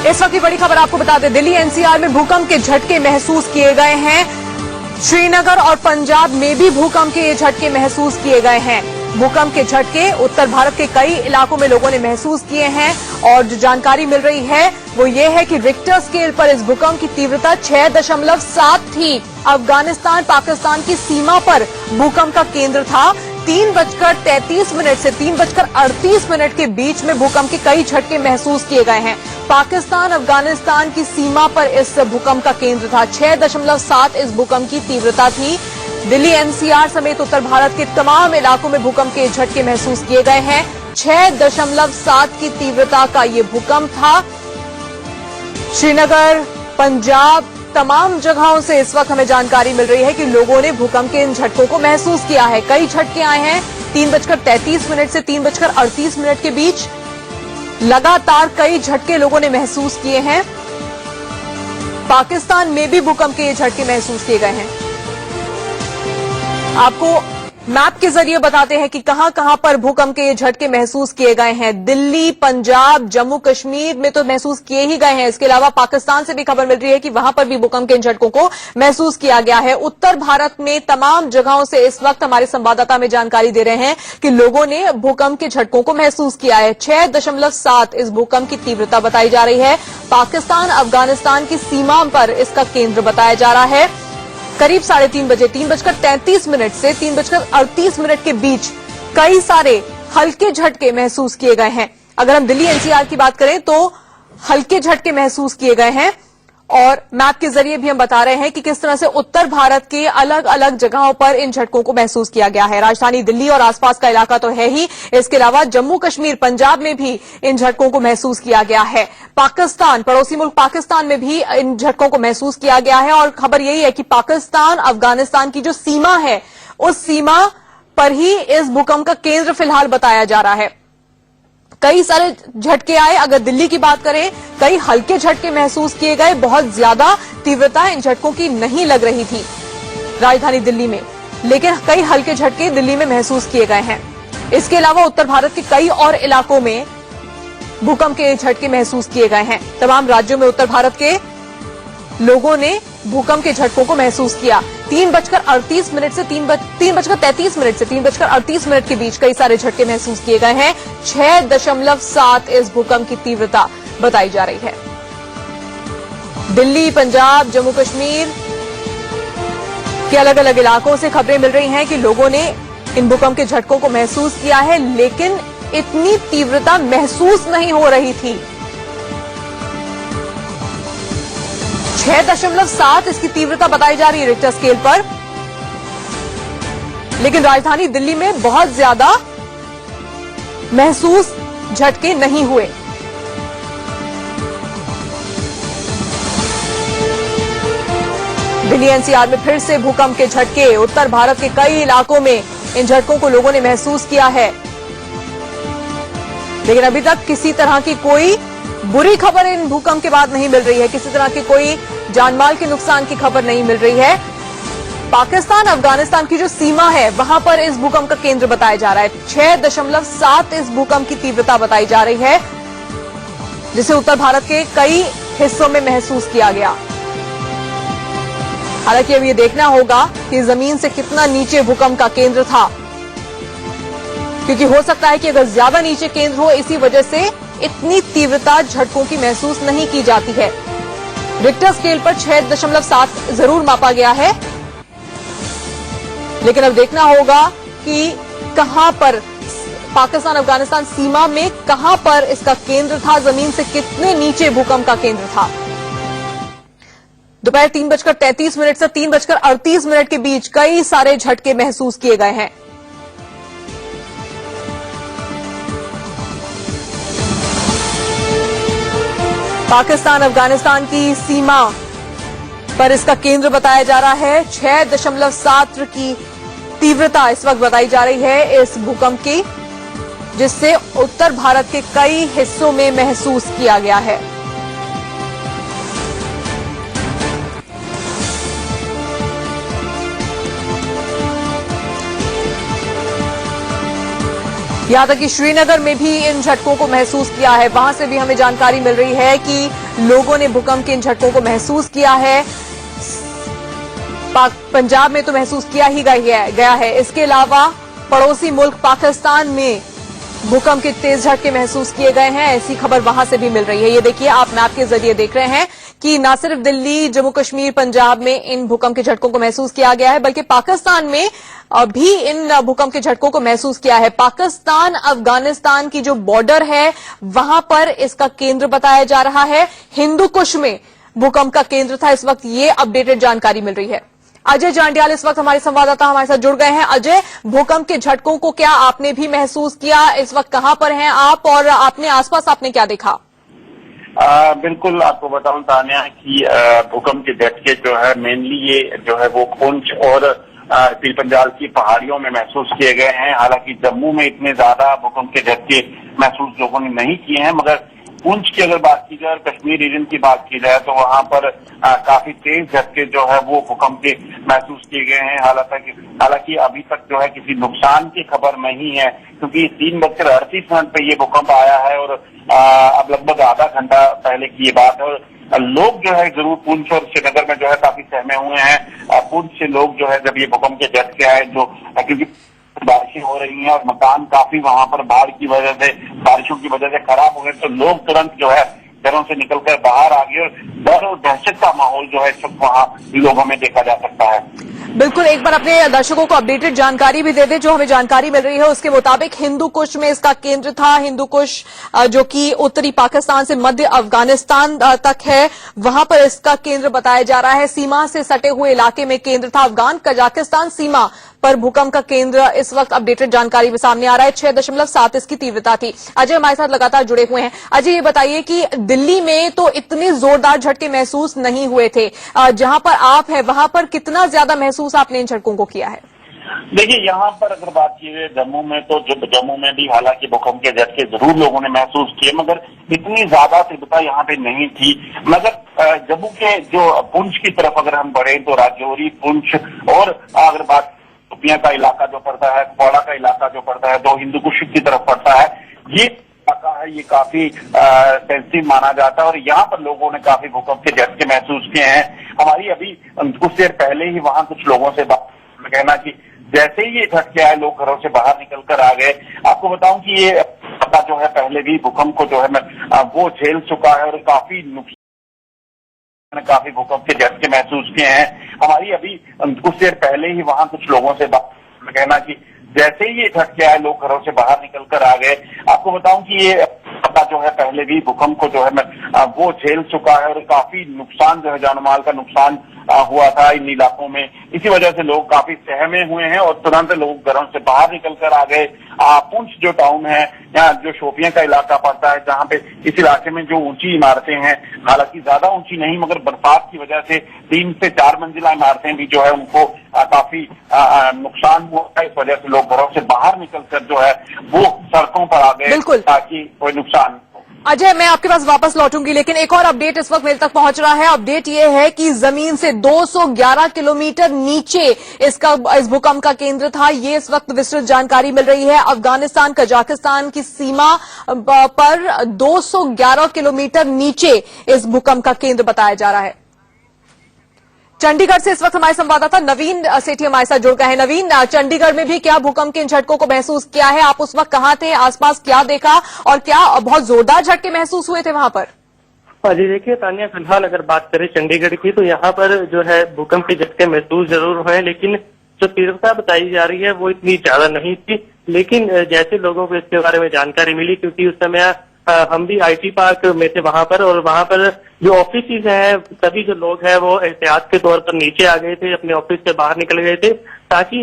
इस वक्त की बड़ी खबर आपको बता दें, दिल्ली एनसीआर में भूकंप के झटके महसूस किए गए हैं। श्रीनगर और पंजाब में भी भूकंप के ये झटके महसूस किए गए हैं। भूकंप के झटके उत्तर भारत के कई इलाकों में लोगों ने महसूस किए हैं और जो जानकारी मिल रही है वो ये है कि रिक्टर स्केल पर इस भूकंप की तीव्रता 6.7 थी। अफगानिस्तान पाकिस्तान की सीमा पर भूकंप का केंद्र था। 3:33 से 3:38 के बीच में भूकंप के कई झटके महसूस किए गए हैं। पाकिस्तान अफगानिस्तान की सीमा पर इस भूकंप का केंद्र था। 6.7 इस भूकंप की तीव्रता थी। दिल्ली एनसीआर समेत उत्तर भारत के तमाम इलाकों में भूकंप के झटके महसूस किए गए हैं। 6.7 की तीव्रता का ये भूकंप था। श्रीनगर, पंजाब, तमाम जगहों से इस वक्त हमें जानकारी मिल रही है कि लोगों ने भूकंप के इन झटकों को महसूस किया है। कई झटके आए हैं। 3:33 से 3:38 के बीच लगातार कई झटके लोगों ने महसूस किए हैं। पाकिस्तान में भी भूकंप के ये झटके महसूस किए गए हैं। आपको मैप के जरिए बताते हैं कि कहां कहां पर भूकंप के ये झटके महसूस किए गए हैं। दिल्ली, पंजाब, जम्मू कश्मीर में तो महसूस किए ही गए हैं। इसके अलावा पाकिस्तान से भी खबर मिल रही है कि वहां पर भी भूकंप के इन झटकों को महसूस किया गया है। उत्तर भारत में तमाम जगहों से इस वक्त हमारे संवाददाता में जानकारी दे रहे हैं कि लोगों ने भूकंप के झटकों को महसूस किया है। 6.7 इस भूकंप की तीव्रता बताई जा रही है। पाकिस्तान अफगानिस्तान की सीमा पर इसका केंद्र बताया जा रहा है। करीब 3:30 बजे 3:33 से 3:38 के बीच कई सारे हल्के झटके महसूस किए गए हैं। अगर हम दिल्ली एनसीआर की बात करें तो हल्के झटके महसूस किए गए हैं और मैप के जरिए भी हम बता रहे हैं कि किस तरह से उत्तर भारत के अलग अलग जगहों पर इन झटकों को महसूस किया गया है। राजधानी दिल्ली और आसपास का इलाका तो है ही, इसके अलावा जम्मू कश्मीर, पंजाब में भी इन झटकों को महसूस किया गया है। पाकिस्तान, पड़ोसी मुल्क पाकिस्तान में भी इन झटकों को महसूस किया गया है और खबर यही है कि पाकिस्तान अफगानिस्तान की जो सीमा है उस सीमा पर ही इस भूकंप का केंद्र फिलहाल बताया जा रहा है। कई सारे झटके आए। अगर दिल्ली की बात करें, कई हल्के झटके महसूस किए गए। बहुत ज्यादा तीव्रता इन झटकों की नहीं लग रही थी राजधानी दिल्ली में, लेकिन कई हल्के झटके दिल्ली में महसूस किए गए हैं। इसके अलावा उत्तर भारत के कई और इलाकों में भूकंप के झटके महसूस किए गए हैं। तमाम राज्यों में उत्तर भारत के लोगों ने भूकंप के झटकों को महसूस किया। 3:38 से 3:38 के बीच कई सारे झटके महसूस किए गए हैं। 6.7 इस भूकंप की तीव्रता बताई जा रही है। दिल्ली, पंजाब, जम्मू कश्मीर के अलग अलग इलाकों से खबरें मिल रही हैं कि लोगों ने इन भूकंप के झटकों को महसूस किया है, लेकिन इतनी तीव्रता महसूस नहीं हो रही थी। 6.7 इसकी तीव्रता बताई जा रही है रिक्टर स्केल पर, लेकिन राजधानी दिल्ली में बहुत ज्यादा महसूस झटके नहीं हुए। दिल्ली एनसीआर में फिर से भूकंप के झटके। उत्तर भारत के कई इलाकों में इन झटकों को लोगों ने महसूस किया है, लेकिन अभी तक किसी तरह की कोई बुरी खबर इन भूकंप के बाद नहीं मिल रही है। किसी तरह की कोई जानमाल के नुकसान की खबर नहीं मिल रही है। पाकिस्तान अफगानिस्तान की जो सीमा है वहां पर इस भूकंप का केंद्र बताया जा रहा है। 6.7 इस भूकंप की तीव्रता बताई जा रही है, जिसे उत्तर भारत के कई हिस्सों में महसूस किया गया। हालांकि अब ये देखना होगा कि जमीन से कितना नीचे भूकंप का केंद्र था, क्योंकि हो सकता है कि अगर ज्यादा नीचे केंद्र हो, इसी वजह से इतनी तीव्रता झटकों की महसूस नहीं की जाती है। रिक्टर स्केल पर 6.7 जरूर मापा गया है, लेकिन अब देखना होगा कि कहां पर पाकिस्तान अफगानिस्तान सीमा में कहां पर इसका केंद्र था, जमीन से कितने नीचे भूकंप का केंद्र था। दोपहर 3:33 से 3:38 के बीच कई सारे झटके महसूस किए गए हैं। पाकिस्तान अफगानिस्तान की सीमा पर इसका केंद्र बताया जा रहा है। 6.7 की तीव्रता इस वक्त बताई जा रही है इस भूकंप की, जिससे उत्तर भारत के कई हिस्सों में महसूस किया गया है। यहाँ तक कि श्रीनगर में भी इन झटकों को महसूस किया है। वहां से भी हमें जानकारी मिल रही है कि लोगों ने भूकंप के इन झटकों को महसूस किया है। पंजाब में तो महसूस किया ही गया है। इसके अलावा पड़ोसी मुल्क पाकिस्तान में भूकंप के तेज झटके महसूस किए गए हैं। ऐसी खबर वहां से भी मिल रही है। ये देखिए, आप मैप के जरिए देख रहे हैं कि न सिर्फ दिल्ली, जम्मू कश्मीर, पंजाब में इन भूकंप के झटकों को महसूस किया गया है, बल्कि पाकिस्तान में भी इन भूकंप के झटकों को महसूस किया है। पाकिस्तान अफगानिस्तान की जो बॉर्डर है, वहां पर इसका केंद्र बताया जा रहा है। हिंदू कुश में भूकंप का केंद्र था। इस वक्त ये अपडेटेड जानकारी मिल रही है। अजय जांडियाल इस वक्त हमारे संवाददाता हमारे साथ जुड़ गए हैं। अजय, भूकंप के झटकों को क्या आपने भी महसूस किया? इस वक्त कहां पर हैं आप और अपने आसपास आपने क्या देखा? बिल्कुल, आपको बताऊं तान्या कि भूकंप के झटके जो है मेनली ये जो है वो पुंछ और पीर पंजाल की पहाड़ियों में महसूस किए गए हैं। हालांकि जम्मू में इतने ज्यादा भूकंप के झटके महसूस लोगों ने नहीं किए हैं, मगर पुंछ की अगर बात की जाए और कश्मीर रीजन की बात की जाए तो वहां पर काफी तेज झटके जो है वो भूकंप के महसूस किए गए हैं। हालांकि अभी तक जो है किसी नुकसान की खबर नहीं है, क्योंकि 3:38 पे ये भूकंप आया है और अब लगभग आधा घंटा पहले की ये बात है। और लोग जो है जरूर पुंछ और श्रीनगर में जो है काफी सहमे हुए हैं। पुंछ से लोग जो है जब ये भूकंप के झटके आए, जो क्योंकि बारिशें हो रही हैं और मकान काफी वहां पर बाढ़ की वजह से, बारिशों की वजह से खराब हो गए, तो लोग तुरंत जो है घरों से निकलकर बाहर आ गए और डर और दहशत का माहौल जो है सब वहां लोगों में देखा जा सकता है। बिल्कुल, एक बार अपने दर्शकों को अपडेटेड जानकारी भी दे दे। जो हमें जानकारी मिल रही है उसके मुताबिक हिंदू कुश में इसका केंद्र था। हिंदू कुश जो कि उत्तरी पाकिस्तान से मध्य अफगानिस्तान तक है, वहां पर इसका केंद्र बताया जा रहा है। सीमा से सटे हुए इलाके में केंद्र था। अफगान कजाकिस्तान सीमा पर भूकंप का केंद्र इस वक्त अपडेटेड जानकारी में सामने आ रहा है। 6.7 इसकी तीव्रता थी। अजय हमारे साथ लगातार जुड़े हुए हैं। अजय, ये बताइए कि दिल्ली में तो इतने जोरदार झटके महसूस नहीं हुए थे, जहां पर आप हैं वहां पर कितना ज्यादा महसूस आपने इन झटकों को किया है? देखिए, यहाँ पर अगर बात की जाए जम्मू में, तो जम्मू में भी हालांकि भूकंप के झटके जरूर लोगों ने महसूस किए, मगर इतनी ज्यादा तीव्रता यहाँ पे नहीं थी। मगर जम्मू के जो पुंछ की तरफ अगर हम बढ़े तो राजौरी, पुंछ और अगर बात शोपियां का इलाका जो पड़ता है, कुपवाड़ा का इलाका जो पड़ता है, तो हिंदू कुश की तरफ पड़ता है, ये इलाका है, ये काफी सेंसिटिव माना जाता है और यहाँ पर लोगों ने काफी भूकंप के झटके महसूस किए हैं। हमारी अभी कुछ देर पहले ही वहां कुछ लोगों से बात कहना कि जैसे ही ये झटके आए लोग घरों से बाहर निकल कर आ गए। आपको बताऊं कि ये पता जो है पहले भी भूकंप को जो है वो झेल चुका है और काफी भूकंप के झटके महसूस किए हैं। हमारी अभी कुछ देर पहले ही वहां कुछ लोगों से बात कहना कि जैसे ही ये झटके आए लोग घरों से बाहर निकल कर आ गए। आपको बताऊं कि ये पता जो है पहले भी भूकंप को जो है वो झेल चुका है और काफी नुकसान जो है जान माल का नुकसान हुआ था इन इलाकों में। इसी वजह से लोग काफी सहमे हुए हैं और तुरंत लोग घरों से बाहर निकल कर आ गए। पुंछ जो टाउन है, यहाँ जो शोपियां का इलाका पड़ता है, जहाँ पे इस इलाके में जो ऊंची इमारतें हैं, हालांकि ज्यादा ऊंची नहीं, मगर बरसात की वजह से 3 से 4 मंजिला इमारतें भी जो है उनको काफी नुकसान हुआ है। इस वजह से लोग घरों से बाहर निकलकर जो है वो सड़कों पर आ गए ताकि कोई नुकसान। अजय, मैं आपके पास वापस लौटूंगी, लेकिन एक और अपडेट इस वक्त मेरे तक पहुंच रहा है। अपडेट ये है कि जमीन से 211 किलोमीटर नीचे इस भूकंप का केंद्र था। ये इस वक्त विस्तृत जानकारी मिल रही है। अफगानिस्तान कजाकिस्तान की सीमा पर 211 किलोमीटर नीचे इस भूकंप का केंद्र बताया जा रहा है। चंडीगढ़ से इस वक्त हमारे संवाददाता नवीन सेठी हमारे साथ जुड़ गए हैं। नवीन, चंडीगढ़ में भी क्या भूकंप के इन झटकों को महसूस किया है? आप उस वक्त कहां थे, आसपास क्या देखा और क्या बहुत जोरदार झटके महसूस हुए थे वहां पर? जी देखिए तानिया, फिलहाल अगर बात करें चंडीगढ़ की, तो यहाँ पर जो है भूकंप के झटके महसूस जरूर हुए, लेकिन जो तीव्रता बताई जा रही है वो इतनी ज्यादा नहीं थी। लेकिन जैसे लोगों को इसके बारे में जानकारी मिली, क्योंकि उस समय हम भी IT पार्क में थे वहां पर, और वहां पर जो ऑफिस हैं सभी जो लोग हैं वो एहतियात के तौर पर नीचे आ गए थे, अपने ऑफिस से बाहर निकल गए थे ताकि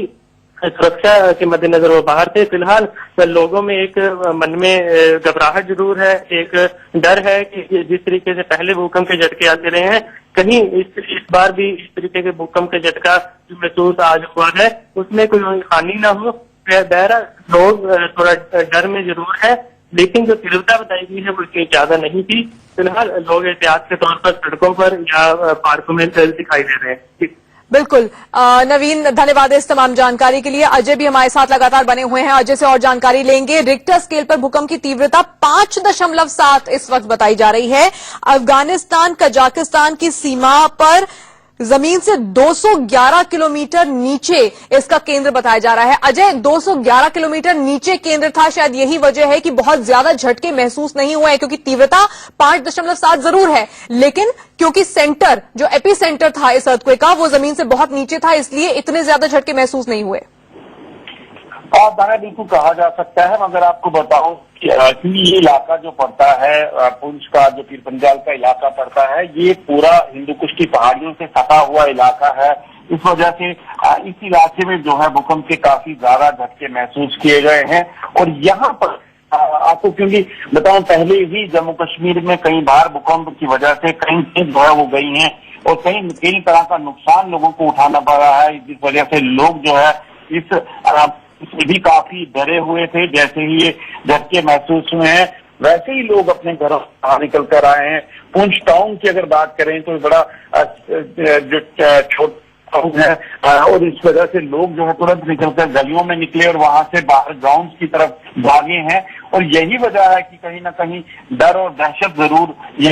सुरक्षा के मद्देनजर वो बाहर थे। फिलहाल लोगों में एक मन में घबराहट जरूर है, एक डर है कि जिस तरीके से पहले भूकंप के झटके आते रहे हैं, कहीं इस बार भी इस तरीके के भूकंप के झटका जो महसूस आज हुआ है उसमें कोई हानि ना हो। बहरहाल लोग थोड़ा डर में जरूर है, लेकिन जो तीव्रता बताई गई है वो इतनी ज्यादा नहीं थी। फिलहाल लोग एहतियात के तौर पर सड़कों पर या पार्कों में दिखाई दे रहे हैं। बिल्कुल नवीन, धन्यवाद इस तमाम जानकारी के लिए। अजय भी हमारे साथ लगातार बने हुए हैं, अजय से और जानकारी लेंगे। रिक्टर स्केल पर भूकंप की तीव्रता 5.7 इस वक्त बताई जा रही है। अफगानिस्तान कजाकिस्तान की सीमा पर जमीन से 211 किलोमीटर नीचे इसका केंद्र बताया जा रहा है। अजय, 211 किलोमीटर नीचे केंद्र था, शायद यही वजह है कि बहुत ज्यादा झटके महसूस नहीं हुए हैं, क्योंकि तीव्रता 5.7 जरूर है, लेकिन क्योंकि सेंटर जो एपी सेंटर था इस अर्थक्वेक का वो जमीन से बहुत नीचे था, इसलिए इतने ज्यादा झटके महसूस नहीं हुए। और दाना बिल्कुल कहा जा सकता है, मगर आपको बताऊं कि ये इलाका जो पड़ता है पुंछ का, जो पीर पंजाल का इलाका पड़ता है, ये पूरा हिंदू कुश की पहाड़ियों से सटा हुआ इलाका है। इस वजह से इस इलाके में जो है भूकंप के काफी ज्यादा झटके महसूस किए गए हैं। और यहाँ पर आपको क्योंकि बताऊं, पहले ही जम्मू कश्मीर में कई बार भूकंप की वजह से कई चीज जो है वो गई हैं और कई तरह का नुकसान लोगों को उठाना पड़ा है, जिस वजह से लोग जो है इससे भी काफी डरे हुए थे। जैसे ही ये झटके महसूस हुए हैं वैसे ही लोग अपने घरों से बाहर निकल कर आए हैं। पुंछ टाउन की अगर बात करें तो बड़ा जो छोटा टाउन है और इस वजह से लोग जो है तुरंत निकलकर गलियों में निकले और वहां से बाहर ग्राउंड की तरफ भागे हैं। और यही वजह है कि कहीं ना कहीं डर और दहशत जरूर ये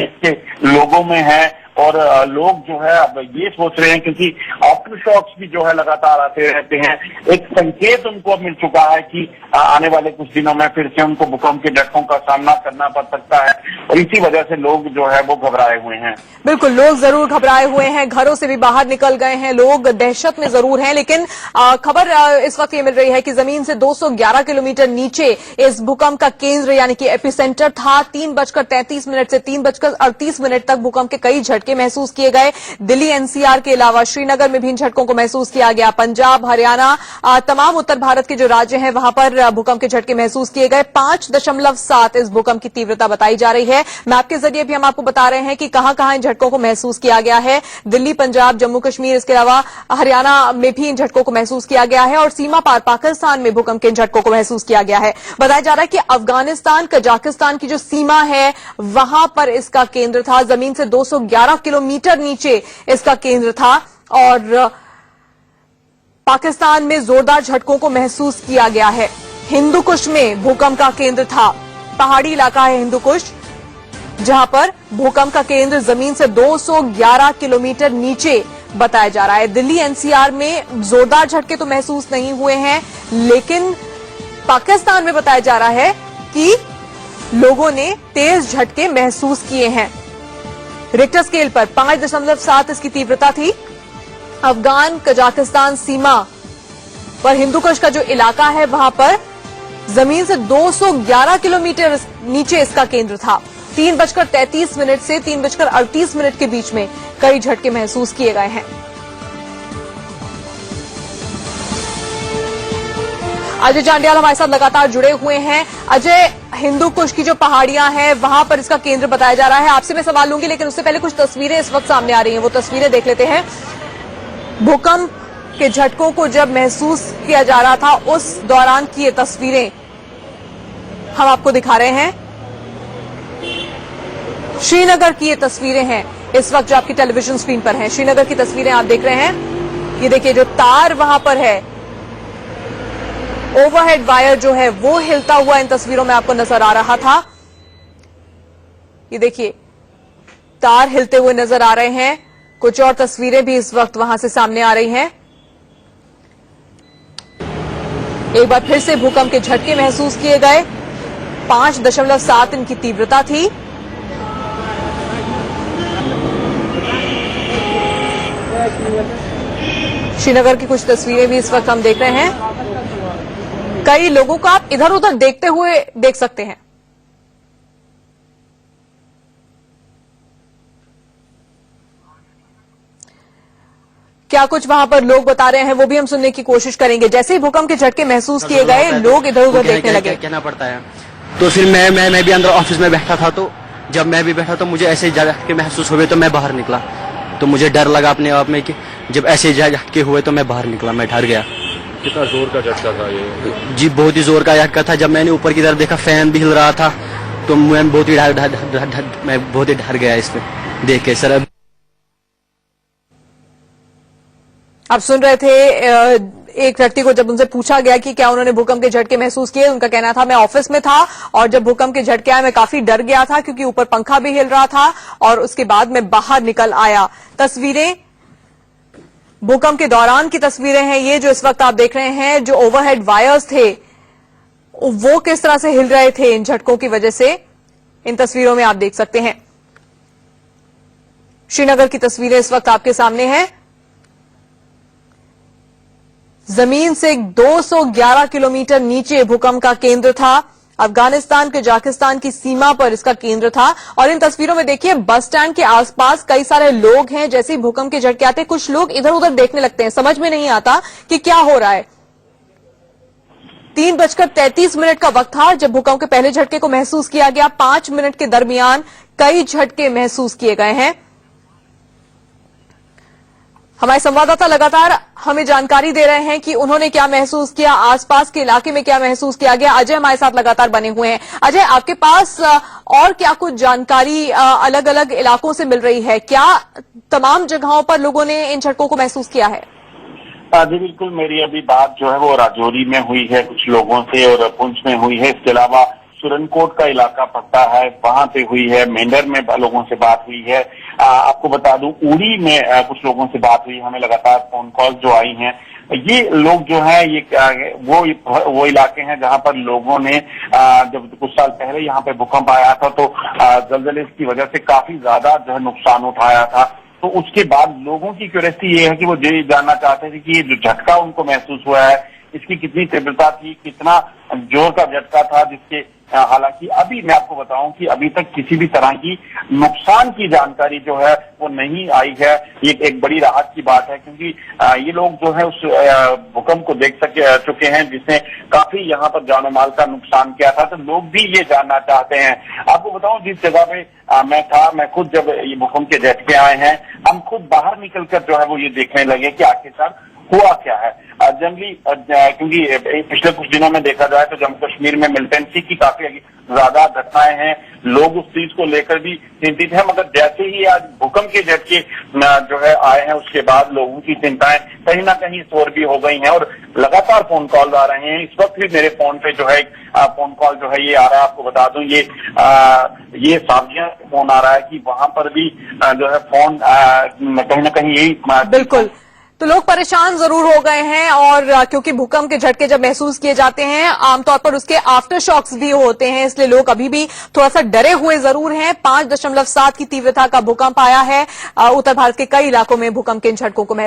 लोगों में है। और लोग जो है अब ये सोच रहे हैं, क्योंकि आफ्टर शॉक्स भी जो है लगातार आते रहते हैं, एक संकेत उनको अब मिल चुका है कि आने वाले कुछ दिनों में फिर से उनको भूकंप के झटकों का सामना करना पड़ सकता है। और इसी वजह से लोग जो है वो घबराए हुए हैं। बिल्कुल, लोग जरूर घबराए हुए हैं, घरों से भी बाहर निकल गए हैं, लोग दहशत में जरूर हैं। लेकिन खबर इस वक्त ये मिल रही है कि जमीन से 211 किलोमीटर नीचे इस भूकंप का केंद्र यानी कि एपिसेंटर था। 3:33 से 3:38 तक भूकंप के कई झटके महसूस किए गए। दिल्ली एनसीआर के अलावा श्रीनगर में भी इन झटकों को महसूस किया गया। पंजाब, हरियाणा, तमाम उत्तर भारत के जो राज्य हैं वहां पर भूकंप के झटके महसूस किए गए। 5.7 इस भूकंप की तीव्रता बताई जा रही है। मैप के जरिए भी हम आपको बता रहे हैं कि कहां कहां इन झटकों को महसूस किया गया है। दिल्ली, पंजाब, जम्मू कश्मीर, इसके अलावा हरियाणा में भी इन झटकों को महसूस किया गया है और सीमा पार पाकिस्तान में भूकंप के झटकों को महसूस किया गया है। बताया जा रहा है कि अफगानिस्तान कजाकिस्तान की जो सीमा है वहां पर इसका केंद्र था। जमीन से 211 किलोमीटर नीचे इसका केंद्र था और पाकिस्तान में जोरदार झटकों को महसूस किया गया है। हिंदू कुश में भूकंप का केंद्र था। पहाड़ी इलाका है हिंदू कुश, जहां पर भूकंप का केंद्र जमीन से 211 किलोमीटर नीचे बताया जा रहा है। दिल्ली एनसीआर में जोरदार झटके तो महसूस नहीं हुए हैं, लेकिन पाकिस्तान में बताया जा रहा है कि लोगों ने तेज झटके महसूस किए हैं। रिक्टर स्केल पर 5.7 इसकी तीव्रता थी। अफगान कजाकिस्तान सीमा पर हिंदू कुश का जो इलाका है वहां पर जमीन से 211 किलोमीटर नीचे इसका केंद्र था। 3:33 से 3:38 के बीच में कई झटके महसूस किए गए हैं। अजय जांडियाल हमारे साथ लगातार जुड़े हुए हैं। अजय, हिंदू कुश की जो पहाड़ियां हैं वहां पर इसका केंद्र बताया जा रहा है। आपसे मैं सवाल लूंगी, लेकिन उससे पहले कुछ तस्वीरें इस वक्त सामने आ रही हैं, वो तस्वीरें देख लेते हैं। भूकंप के झटकों को जब महसूस किया जा रहा था उस दौरान की ये तस्वीरें हम आपको दिखा रहे हैं। श्रीनगर की ये तस्वीरें हैं इस वक्त जो आपकी टेलीविजन स्क्रीन पर हैं। श्रीनगर की तस्वीरें आप देख रहे हैं। ये देखिए, जो तार वहां पर है, ओवरहेड वायर जो है वो हिलता हुआ इन तस्वीरों में आपको नजर आ रहा था। ये देखिए, तार हिलते हुए नजर आ रहे हैं। कुछ और तस्वीरें भी इस वक्त वहां से सामने आ रही हैं। एक बार फिर से भूकंप के झटके महसूस किए गए। 5.7 इनकी तीव्रता थी। श्रीनगर की कुछ तस्वीरें भी इस वक्त हम देख रहे हैं। कई लोगों को आप इधर उधर देखते हुए देख सकते हैं। क्या कुछ वहां पर लोग बता रहे हैं वो भी हम सुनने की कोशिश करेंगे। जैसे ही भूकंप के झटके महसूस किए गए, लोग इधर उधर देखने लगे। कहना पड़ता है। तो फिर मैं भी अंदर ऑफिस में बैठा था, तो जब मैं भी बैठा तो मुझे ऐसे झटके महसूस हुए तो मैं बाहर निकला। तो मुझे डर लगा अपने आप में कि जब ऐसे झटके हुए तो मैं बाहर निकला, मैं डर गया। कितना जोर का झटका था ये? जी बहुत ही जोर का झटका था। जब मैंने ऊपर की तरफ देखा, फैन भी हिल रहा था, तो मैं बहुत ही डर गया इसमें देख के। सर आप सुन रहे थे एक व्यक्ति को जब उनसे पूछा गया कि क्या उन्होंने भूकंप के झटके महसूस किए, उनका कहना था मैं ऑफिस में था और जब भूकंप के झटके आए मैं काफी डर गया था क्योंकि ऊपर पंखा भी हिल रहा था और उसके बाद मैं बाहर निकल आया। तस्वीरें भूकंप के दौरान की तस्वीरें हैं ये जो इस वक्त आप देख रहे हैं। जो ओवरहेड वायर्स थे वो किस तरह से हिल रहे थे इन झटकों की वजह से, इन तस्वीरों में आप देख सकते हैं। श्रीनगर की तस्वीरें इस वक्त आपके सामने हैं। जमीन से 211 किलोमीटर नीचे भूकंप का केंद्र था। अफगानिस्तान कजाकिस्तान की सीमा पर इसका केंद्र था। और इन तस्वीरों में देखिए बस स्टैंड के आसपास कई सारे लोग हैं। जैसे ही भूकंप के झटके आते हैं कुछ लोग इधर उधर देखने लगते हैं, समझ में नहीं आता कि क्या हो रहा है। 3:33 का वक्त था जब भूकंप के पहले झटके को महसूस किया गया। 5 मिनट के दरमियान कई झटके महसूस किए गए हैं। हमारे संवाददाता लगातार हमें जानकारी दे रहे हैं कि उन्होंने क्या महसूस किया, आसपास के इलाके में क्या महसूस किया गया। अजय हमारे साथ लगातार बने हुए हैं। अजय, आपके पास और क्या कुछ जानकारी अलग अलग इलाकों से मिल रही है? क्या तमाम जगहों पर लोगों ने इन झटकों को महसूस किया है? जी बिल्कुल, मेरी अभी बात जो है वो राजौरी में हुई है कुछ लोगों से और पुंछ में हुई है। इसके अलावा सुरनकोट का इलाका पड़ता है, वहां पे हुई है। मेंढर में लोगों से बात हुई है। आपको बता दूं उड़ी में कुछ लोगों से बात हुई। हमें लगातार फोन कॉल जो आई हैं, ये लोग जो है ये वो इलाके हैं जहां पर लोगों ने जब कुछ साल पहले यहाँ पे भूकंप आया था तो जलजले की वजह से काफी ज्यादा जो है नुकसान उठाया था। तो उसके बाद लोगों की क्यूरियोसिटी ये है कि वो ये जानना चाहते थे कि ये जो झटका उनको महसूस हुआ है इसकी कितनी तीव्रता थी, कितना जोर का झटका था, जिसके हालांकि अभी मैं आपको बताऊं कि अभी तक किसी भी तरह की नुकसान की जानकारी जो है वो नहीं आई है। ये एक बड़ी राहत की बात है क्योंकि ये लोग जो है उस भूकंप को देख चुके हैं जिसने काफी यहाँ पर जानो माल का नुकसान किया था। तो लोग भी ये जानना चाहते हैं। आपको बताऊं जिस जगह पे मैं था, मैं खुद जब ये भूकंप के झटके आए हैं हम खुद बाहर निकलकर जो है वो ये देखने लगे कि आखिरकार हुआ क्या है। जनरली क्योंकि पिछले कुछ दिनों में देखा जाए तो जम्मू कश्मीर में मिलिटेंसी की काफी ज्यादा घटनाएं हैं। लोग उस चीज को लेकर भी चिंतित हैं, मगर जैसे ही आज भूकंप के झटके जो है आए हैं उसके बाद लोगों की चिंताएं कहीं ना कहीं शोर भी हो गई हैं और लगातार फोन कॉल आ रहे हैं। इस वक्त भी मेरे फोन पे जो है फोन कॉल जो है ये आ रहा है। आपको बता दूं ये सावधियां फोन आ रहा है कि वहां पर भी जो है फोन कहीं ना कहीं यही बिल्कुल। तो लोग परेशान जरूर हो गए हैं और क्योंकि भूकंप के झटके जब महसूस किए जाते हैं आमतौर पर उसके आफ्टर शॉक्स भी होते हैं, इसलिए लोग अभी भी थोड़ा सा डरे हुए जरूर हैं। 5.7 की तीव्रता का भूकंप आया है। उत्तर भारत के कई इलाकों में भूकंप के इन झटकों को